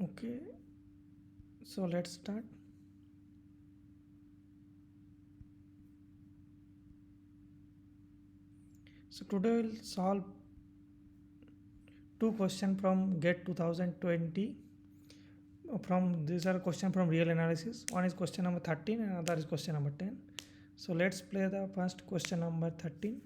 Okay, so let's start. So today we'll solve two questions from Gate 2020. From these are question from real analysis. One is question number 13 and another is question number 10. So let's play the first question number 13.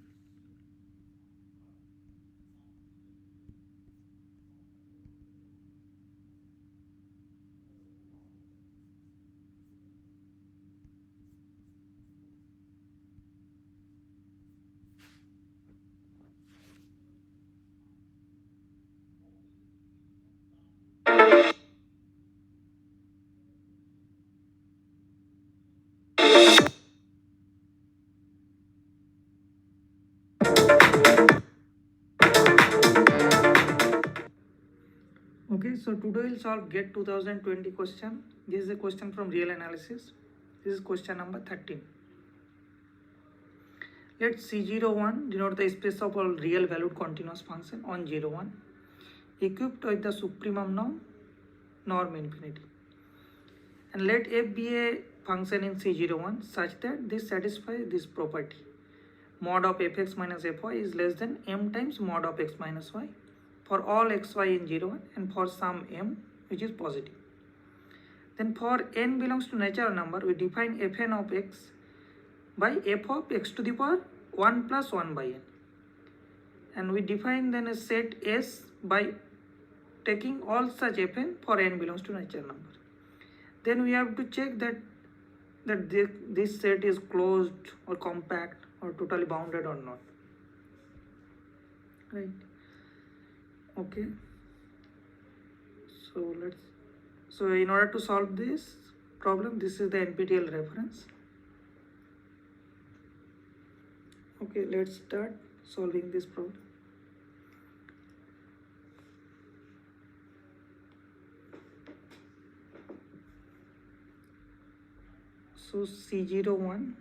Okay, so today we'll solve Gate 2020 question. This is a question from real analysis. This is question number 13. Let C01 denote the space of all real valued continuous function on 01 equipped with the supremum norm infinity. And let f be a function in C01 such that this satisfies this property. Mod of fx minus fy is less than m times mod of x minus y for all xy in 01 and for some m which is positive. Then for n belongs to natural number, we define fn of x by f of x to the power 1 plus 1 by n. And we define then a set S by taking all such fn for n belongs to natural number. Then we have to check that this set is closed or compact or totally bounded or not. Right? Okay. So in order to solve this problem, this is the NPTEL reference. Okay, let's start solving this problem. So C01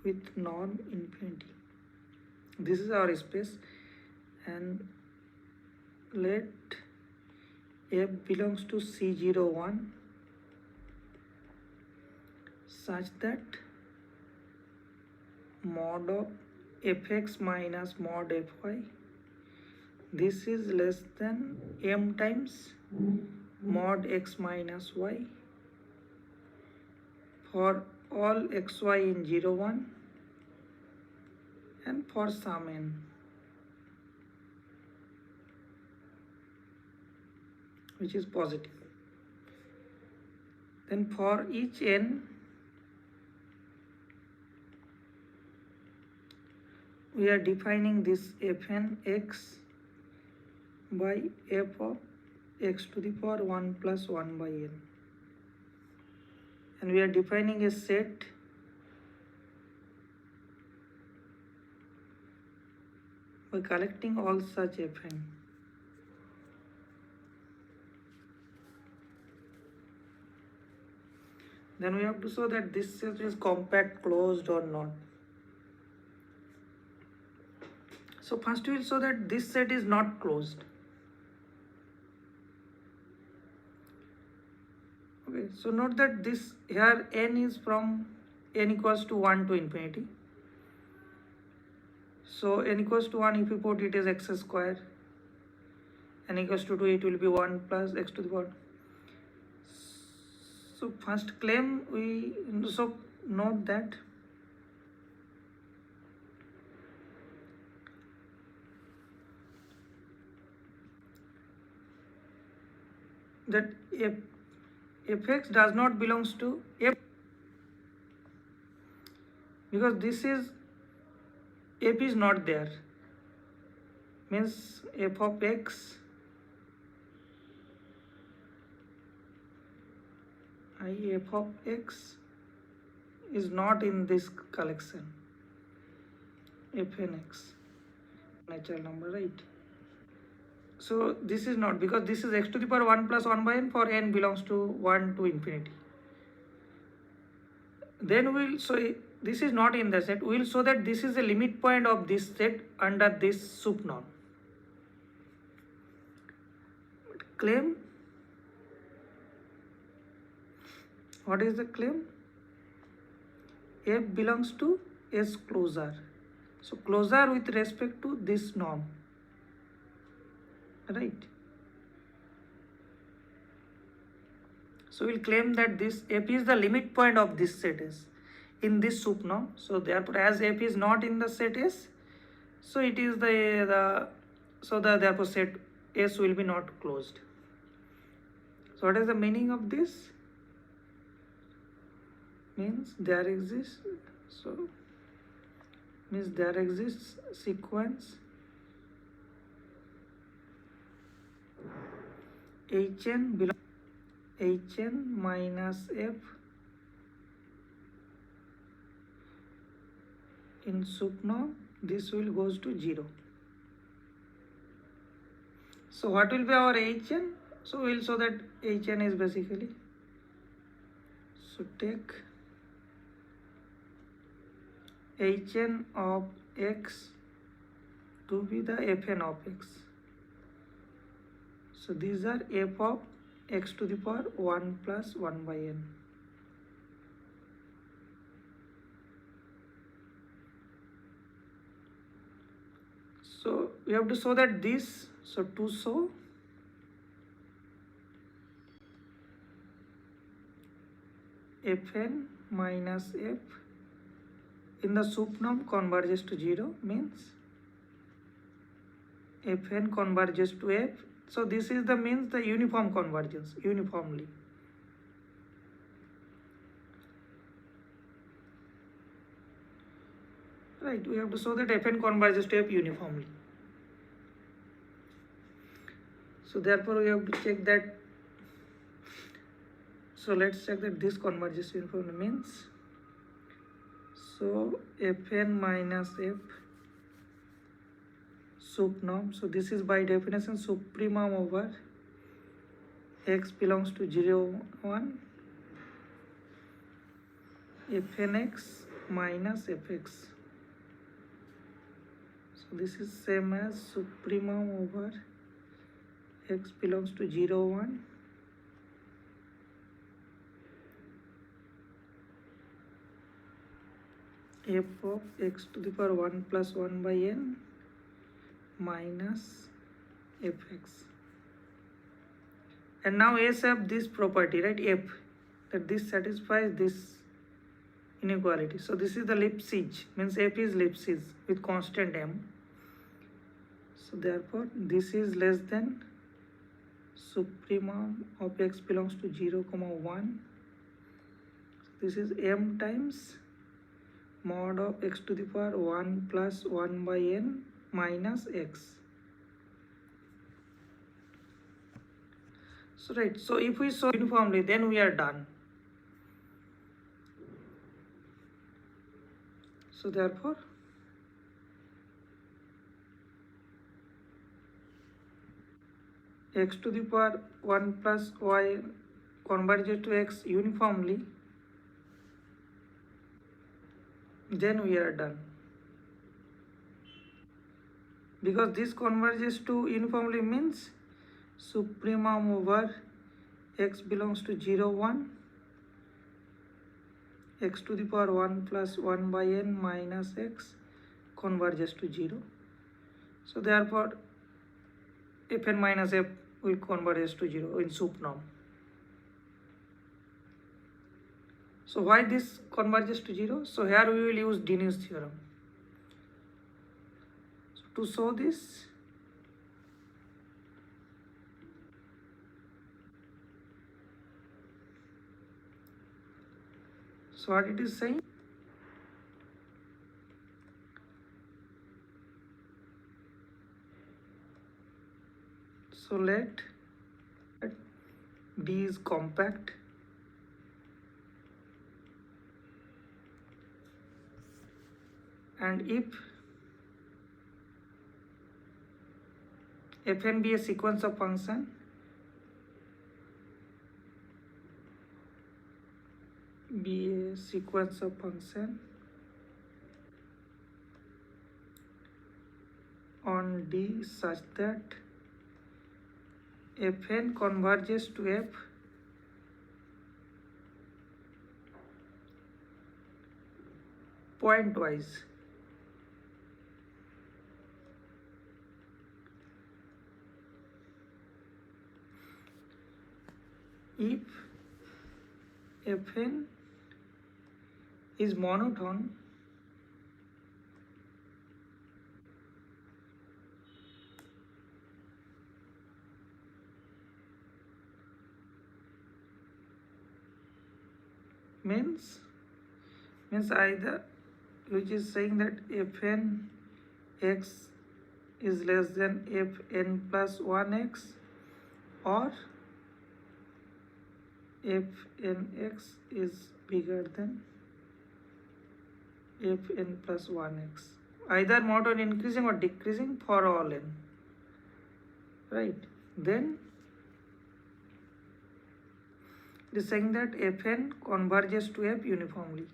with norm infinity. This is our space, and let f belongs to C01 such that mod of fx minus mod fy, this is less than m times mod x minus y for all xy in 01 and for some n. Which is positive. Then for each n, we are defining this fn x by f of x to the power 1 plus 1 by n. And we are defining a set by collecting all such fn. Then we have to show that this set is compact, closed or not. So first we will show that this set is not closed. Okay, so note that this here n is from n equals to 1 to infinity. So n equals to 1, if you put it as x square, n equals to 2, it will be 1 plus x to the power. So first claim we note that if fx does not belongs to f, because this is f is not there, means f of x f of x is not in this collection fnx natural number, right? So this is not, because this is x to the power 1 plus 1 by n for n belongs to 1 to infinity. Then this is not in the set, we will show that this is the limit point of this set under this sup norm. Claim, what is the claim? F belongs to S closure. So closure with respect to this norm, right? So we'll claim that this F is the limit point of this set S in this sup norm. So therefore, as F is not in the set S, so it is therefore set S will be not closed. So what is the meaning of this? Means there exists sequence Hn minus F in sup norm, this will goes to 0. So what will be our Hn? So we will show that Hn is basically, so take Hn of x to be the Fn of x. So these are f of x to the power 1 plus 1 by n. So we have to show that this, so to show Fn minus f in the sup norm converges to 0, means Fn converges to f. So this is the means the uniform convergence, uniformly. Right, we have to show that Fn converges to f uniformly. So therefore we have to check that. So let's check that this converges uniformly means, so Fn minus f sup norm. So this is by definition supremum over x belongs to 0, 1 Fnx minus fx. So this is same as supremum over x belongs to 0, 1 f of x to the power 1 plus 1 by n minus fx. And now S have this property, right, f, that this satisfies this inequality. So this is the Lipschitz, means f is Lipschitz with constant m. So therefore this is less than supremum of x belongs to 0, 1. This is m times mod of x to the power 1 plus 1 by n minus x. So right, so if we show uniformly, then we are done. So therefore x to the power 1 plus y converges to x uniformly, then we are done. Because this converges to uniformly means supremum over x belongs to 0, 1 x to the power 1 plus 1 by n minus x converges to 0. So therefore Fn minus f will converge to 0 in sup norm. So why this converges to 0? So here we will use Dinner's theorem. So to show this, so what it is saying? So let D is compact and if Fn be a sequence of function D such that Fn converges to F pointwise. If Fn is monotone, means either, which is saying that Fn x is less than Fn plus 1x, or Fnx is bigger than Fn plus 1x, either monotone increasing or decreasing for all n, right? Then it is saying that Fn converges to F uniformly.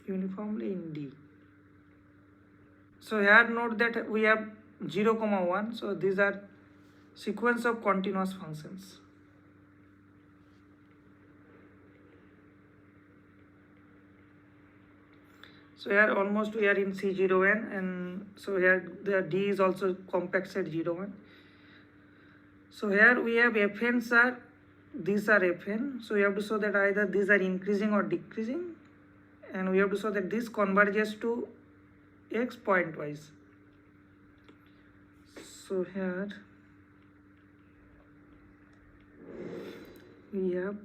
Uniformly in D. So here note that we have 0, 1, so these are sequence of continuous functions. So here almost we are in C0n, and so here the D is also compact set 0, 1. So here we have Fn's are, these are Fn, so we have to show that either these are increasing or decreasing, and we have to show that this converges to X pointwise. So here we have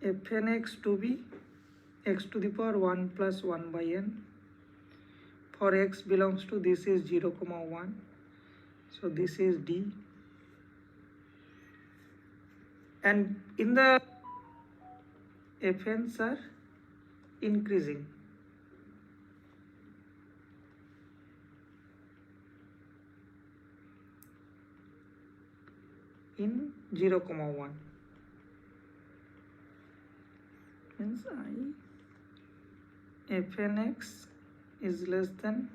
Fnx to be x to the power 1 plus 1 by n. For x belongs to, this is 0, 1. So this is D. And in the Fn's are increasing. In 0, 1. Means Fnx is less than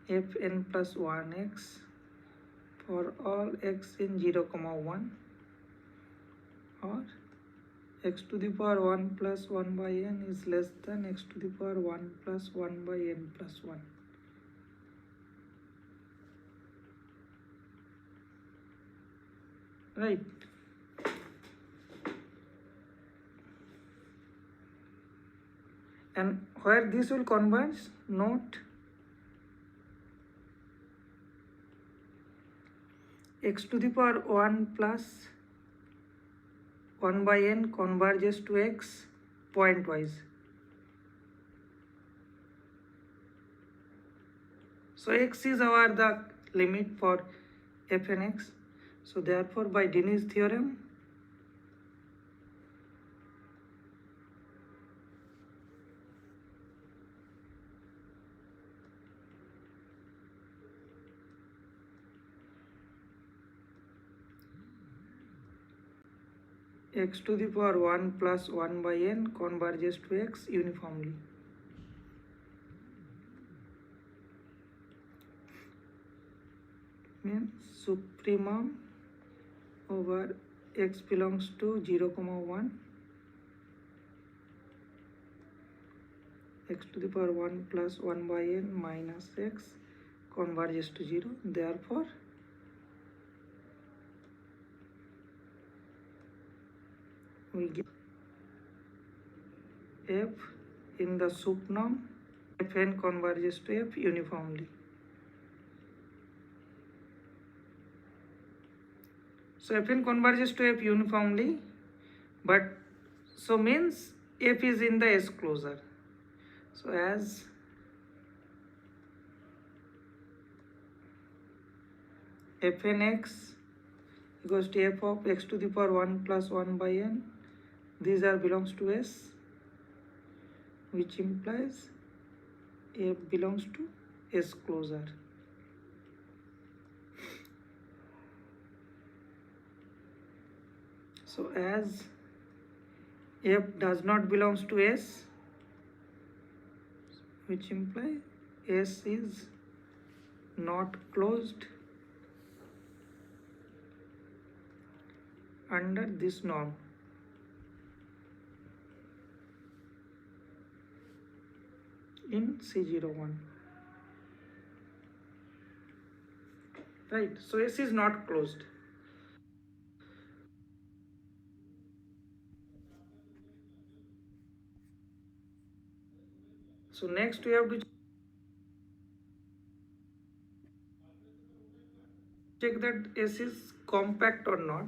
Fn plus 1x for all x in 0, 1, or x to the power 1 plus 1 by n is less than x to the power 1 plus 1 by n plus 1. Right. And where this will converge, note x to the power 1 plus 1 by n converges to x pointwise. So x is the limit for Fnx. So therefore by Dini's theorem, x to the power 1 plus 1 by n converges to x uniformly. Means supremum over x belongs to 0, 1, x to the power 1 plus 1 by n minus x converges to 0. Therefore we get F in the sup norm, Fn converges to F uniformly. So Fn converges to F uniformly, but so means F is in the S closure. So as Fnx equals to f of x to the power 1 plus 1 by n, these are belongs to S, which implies F belongs to S closure. So as F does not belongs to S, which implies S is not closed under this norm. In C01. Right, so S is not closed. So next we have to check that S is compact or not.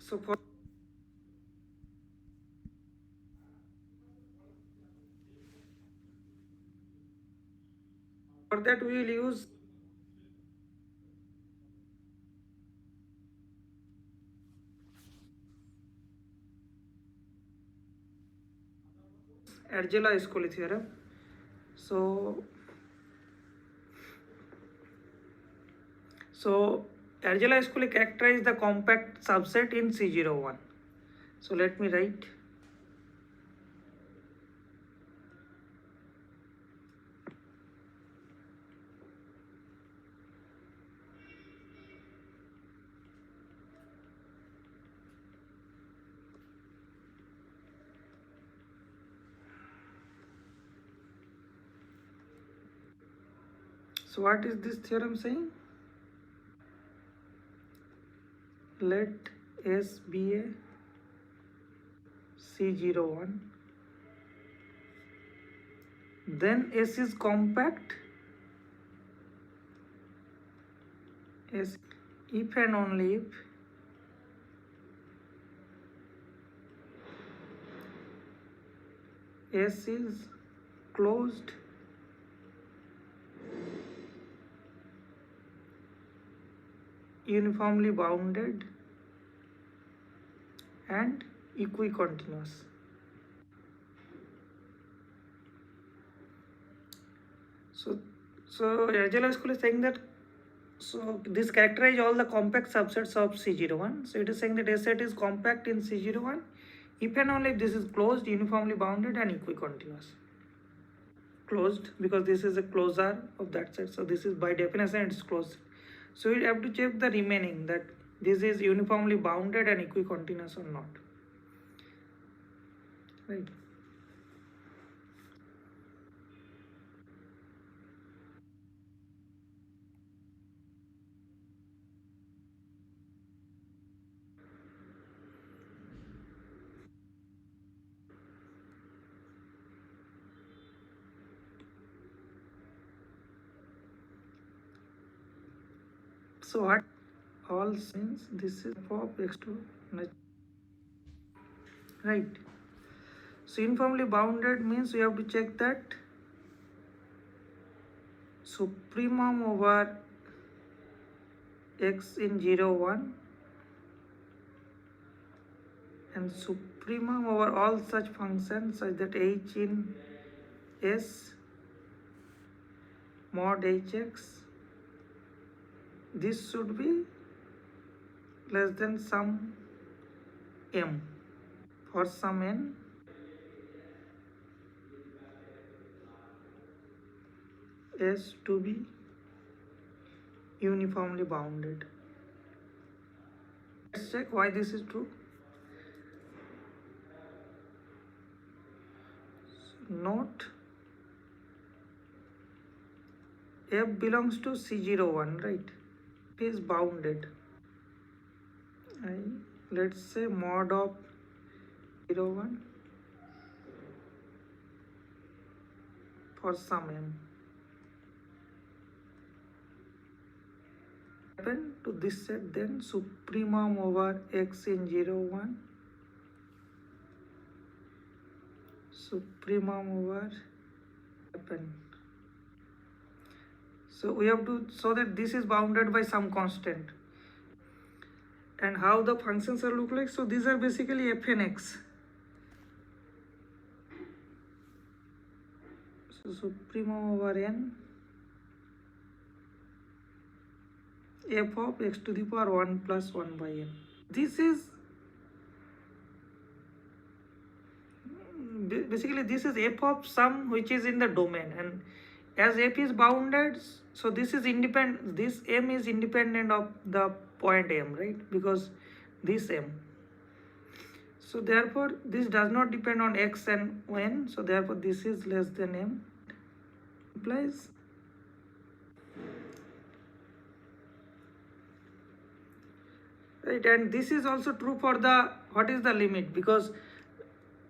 So for that we will use Argela-Escoli theorem. So Argela-Escoli characterize the compact subset in C01. So let me write. So what is this theorem saying? Let S be a C01, then S is compact S if and only if S is closed uniformly bounded and equicontinuous. So Argela-Escoli is saying that this characterize all the compact subsets of C01. So it is saying that S set is compact in C01 if and only if this is closed, uniformly bounded and equicontinuous. Closed because this is a closure of that set. So this is by definition it is closed. So we have to check the remaining that this is uniformly bounded and equicontinuous or not. Right. So what all since this is for x2 right. So uniformly bounded means we have to check that supremum over x in 0 1 and supremum over all such functions such that h in s mod hx, this should be less than some m for some n S to be uniformly bounded. Let's check why this is true. Note f belongs to C01, right? It is bounded. Let's say mod of 01 for some m. Happen to this set, then supremum over x in 01, supremum over happen. So we have to show that this is bounded by some constant. And how the functions are look like? So these are basically f and x. So supremum over n f of x to the power 1 plus 1 by n. This is basically this is f of some which is in the domain, and as f is bounded, so this is independent, this m is independent of the point m, right? Because this m, so therefore this does not depend on x and n, so therefore this is less than m. Implies right, and this is also true for the what is the limit, because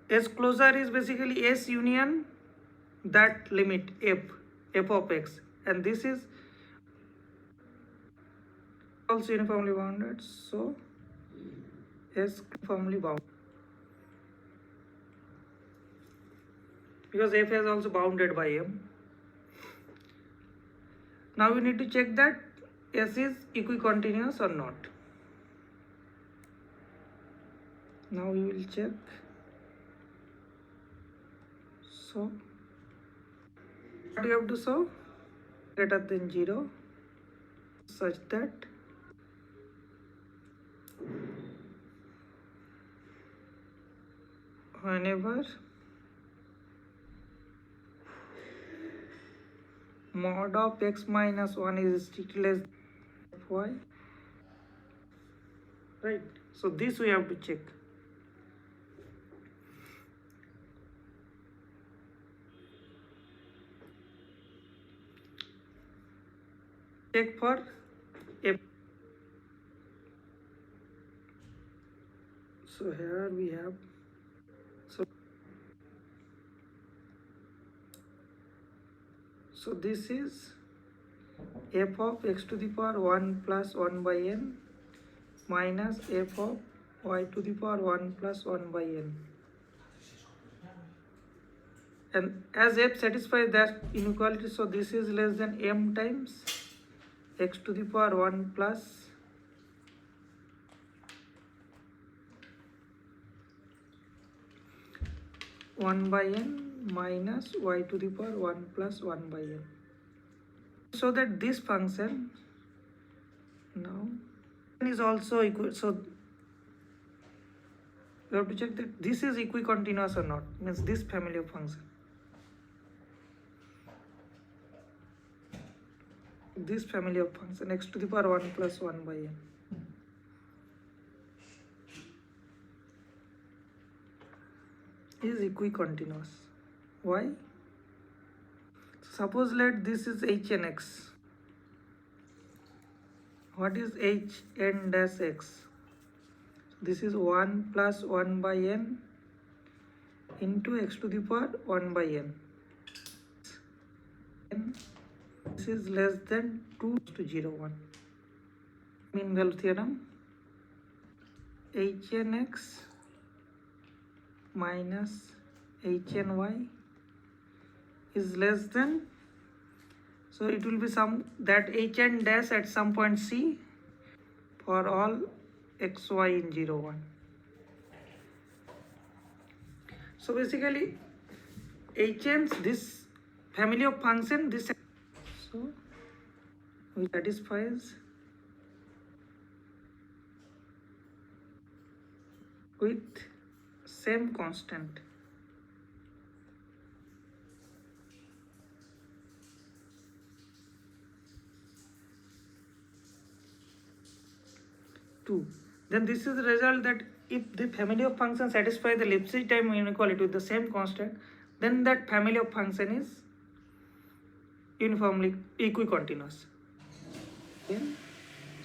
S closure is basically S union that limit f of x, and this is also uniformly bounded, so S uniformly bounded because f is also bounded by m. Now we need to check that S is equicontinuous or not. Now we will check. So what you have to solve? Greater than 0 such that whenever mod of x minus 1 is strictly less than y, right? So this we have to check. Check for f. So here we have, so this is f of x to the power 1 plus 1 by n minus f of y to the power 1 plus 1 by n. And as f satisfies that inequality, so this is less than m times x to the power 1 plus 1 by n minus y to the power 1 plus 1 by n. So that this function now is also equal. So we have to check that this is equicontinuous or not, means this family of function. This family of function x to the power 1 plus 1 by n is equicontinuous. Why? Suppose let this is h n x. What is h n dash x? This is 1 plus 1 by n into x to the power 1 by n. This is less than 2 to 0 1. Mean value theorem. H n x minus h n y is less than, so it will be some that h n dash at some point c for all x y in 0 1. So basically h n's this family of function, this, so which satisfies with same constant. Two. Then this is the result that if the family of functions satisfy the Lipschitz time inequality with the same constant, then that family of function is uniformly equicontinuous. Okay?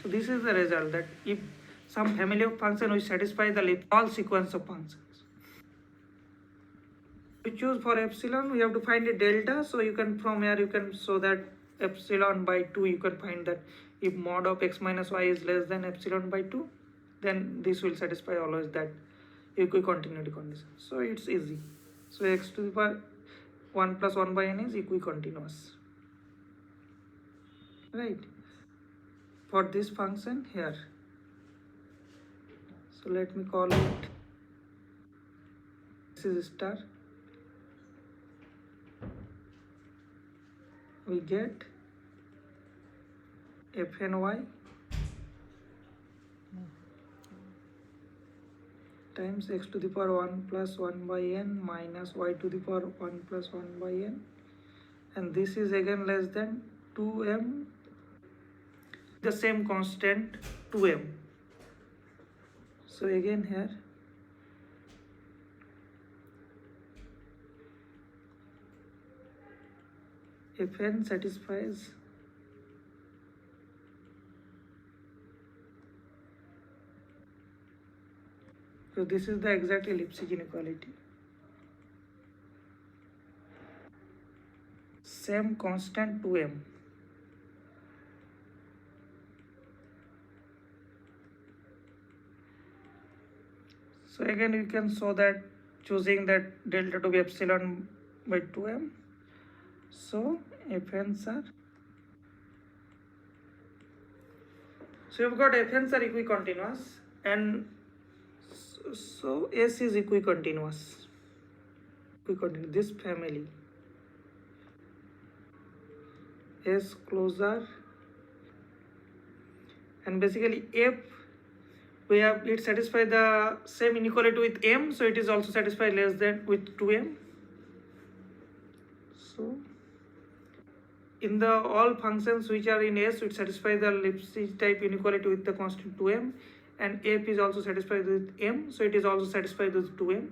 So this is the result that if some family of function which satisfy the all sequence of functions. To choose for epsilon, we have to find a delta. So you can from here you can show that epsilon by 2 you can find that if mod of x minus y is less than epsilon by 2, then this will satisfy always that equicontinuity condition. So it's easy. So x to the power 1 plus 1 by n is equicontinuous, right, for this function here. So let me call it, this is star. We get fny times x to the power 1 plus 1 by n minus y to the power 1 plus 1 by n, and this is again less than 2m, the same constant 2m. So again here if n satisfies so this is the exactly Lipschitz inequality, same constant 2m. So again you can show that choosing that delta to be epsilon by 2m. So fn's are, so you've got fn's are equicontinuous, and so S is equicontinuous. This family S closure, and basically F we have it satisfy the same inequality with M, so it is also satisfied less than with 2m. So in the all functions which are in S, it satisfies the Lipschitz type inequality with the constant 2m, and F is also satisfied with M, so it is also satisfied with 2m,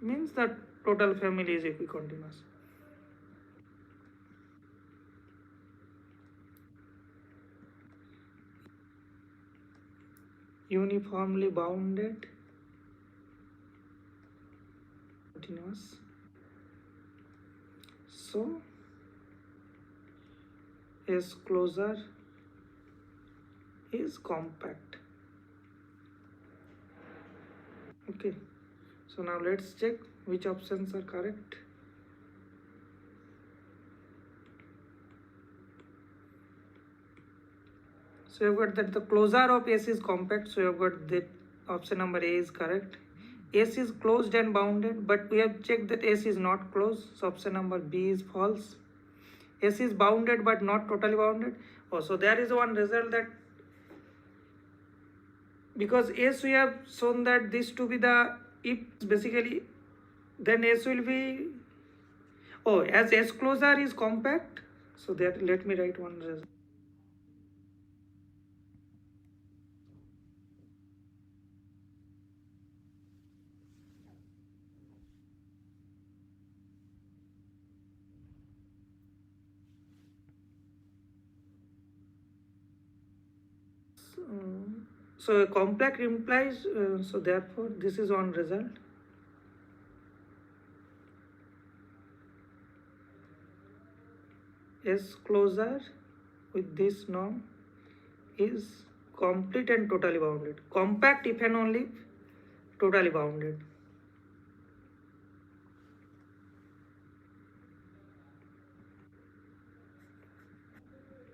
means that total family is equicontinuous. Uniformly bounded continuous. So S closure is compact. Okay, so now let's check which options are correct. So you've got that the closure of S is compact, so you've got that option number A is correct. S is closed and bounded, but we have checked that S is not closed, so option number B is false. S is bounded but not totally bounded. Also there is one result that because S we have shown that this to be the, if basically then S will be, oh, as S closure is compact, so that let me write one result. So compact implies, so therefore this is one result. S closure with this norm is complete and totally bounded. Compact if and only totally bounded.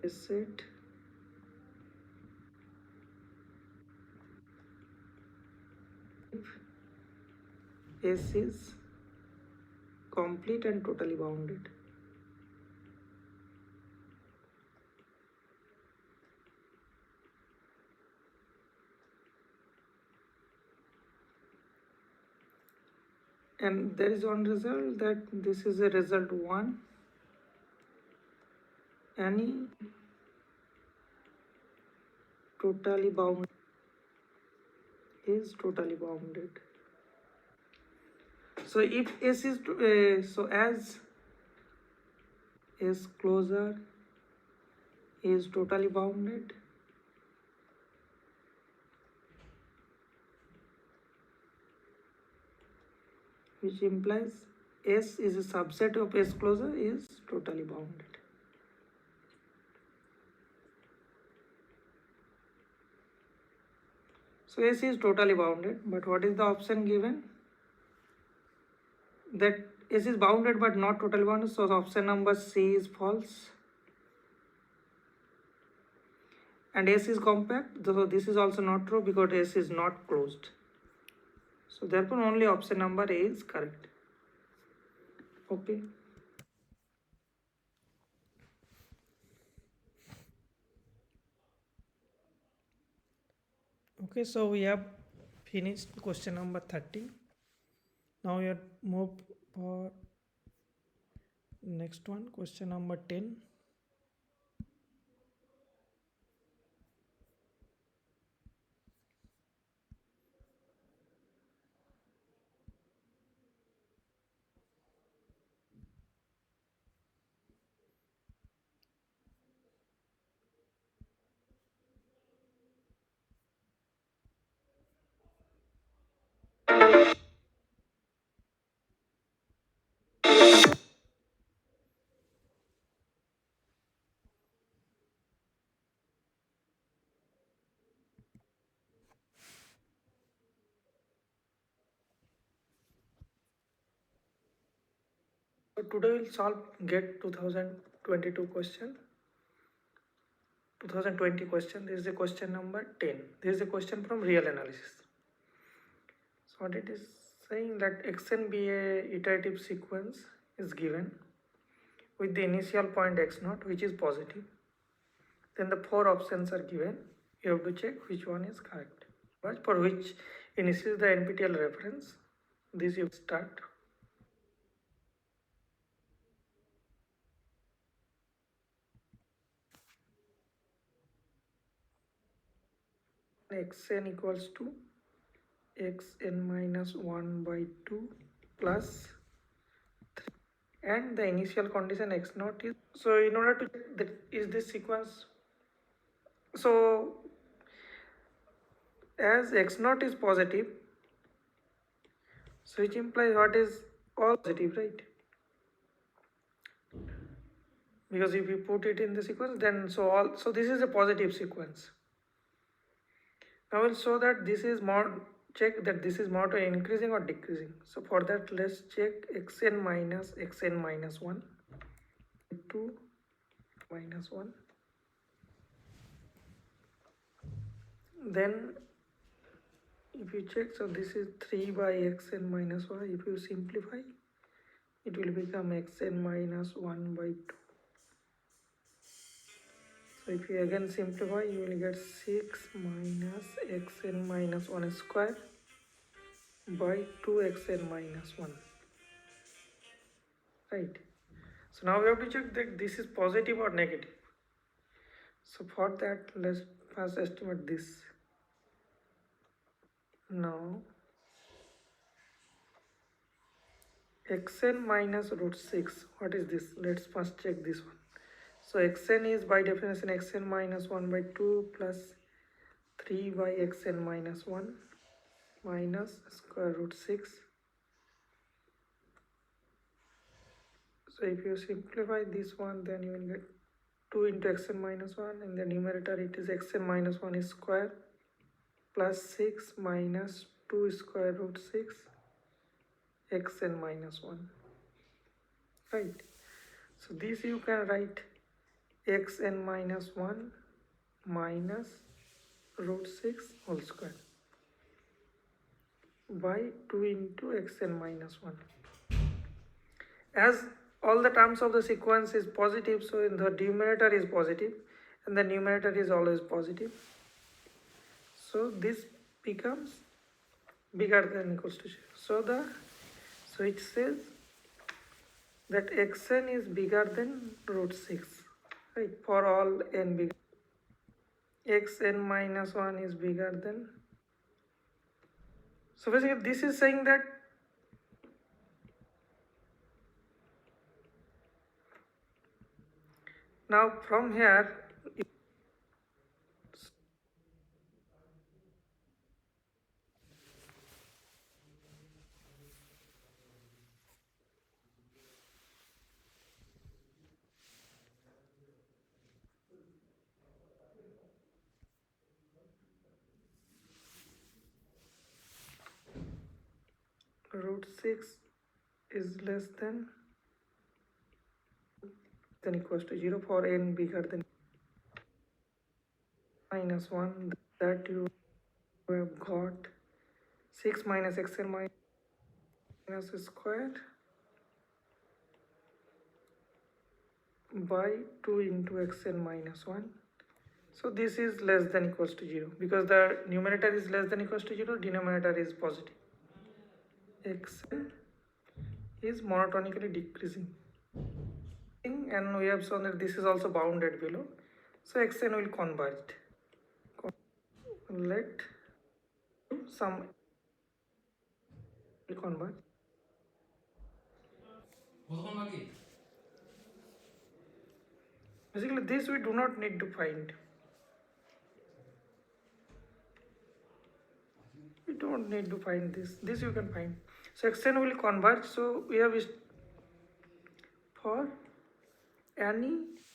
S set if S is complete and totally bounded. and there is one result that this is a result 1. Any totally bound is totally bounded. So if S is so as S closure is totally bounded, which implies S is a subset of S closure is totally bounded. So S is totally bounded, but what is the option given? That S is bounded but not totally bounded, so option number C is false. And S is compact, so this is also not true because S is not closed. So therefore only option number A is correct. Okay. Okay, so we have finished question number 30. Now we have moved for next one, question number 10. So today we'll solve Gate 2022 question. 2020 question. This is the question number 10. This is a question from real analysis. So what it is saying that xn be a iterative sequence is given with the initial point x0 which is positive. Then the 4 options are given. You have to check which one is correct. But for which, and this is the NPTEL reference. This you start. Xn equals to xn minus 1 by 2 plus 3. And the initial condition x0 is, so in order to check that is this sequence, so as x0 is positive, so which implies what is all positive, right? Because if you put it in the sequence, then so this is a positive sequence. Now we'll show that this is more, check that this is more to increasing or decreasing. So for that, let's check xn minus 1, 2 minus 1. Then if you check, so this is 3 by xn minus 1. If you simplify, it will become xn minus 1 by 2. So if you again simplify, you will get 6 minus xn minus 1 square by 2xn minus 1. Right. So now we have to check that this is positive or negative. So for that, let's first estimate this. Now xn minus root 6, what is this? Let's first check this one. So xn is by definition xn minus 1 by 2 plus 3 by xn minus 1 minus square root 6. So if you simplify this one, then you will get 2 into xn minus 1. In the numerator it is xn minus 1 is square plus 6 minus 2 square root 6 xn minus 1. Right. So this you can write xn minus 1 minus root 6 whole square by 2 into xn minus 1. As all the terms of the sequence is positive, so in the denominator is positive and the numerator is always positive. So this becomes bigger than equals to 0. So So it says that xn is bigger than root 6, right? For all n bigger, xn minus 1 is bigger than. So basically this is saying that now from here root 6 is less than equals to 0 for n bigger than minus 1, that you have got 6 minus xn minus square by 2 into xn minus 1. So this is less than equals to 0 because the numerator is less than equals to 0, denominator is positive. Xn is monotonically decreasing, and we have shown that this is also bounded below, so xn will converge. Let some will converge. Basically this we do not need to find. We don't need to find this you can find. So xn will converge, so we have for any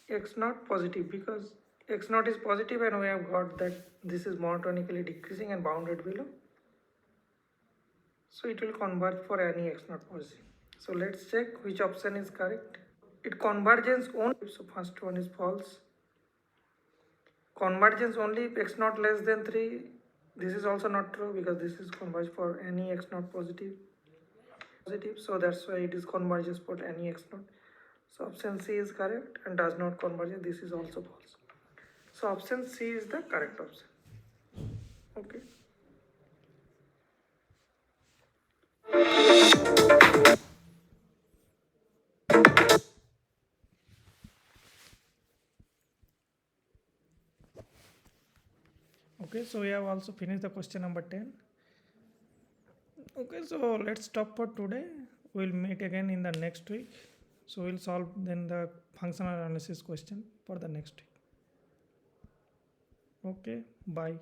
x naught positive, because x naught is positive and we have got that this is monotonically decreasing and bounded below, so it will converge for any x naught positive. So let's check which option is correct. It convergence only, so first one is false. Convergence only if x naught less than 3, this is also not true because this is converge for any x naught positive, so that's why it is converges for any x naught. So option C is correct and does not converge, this is also false. So option C is the correct option. Okay. Okay, so we have also finished the question number 10. Okay, so let's stop for today. We'll meet again in the next week. So we'll solve then the functional analysis question for the next week. Okay, bye.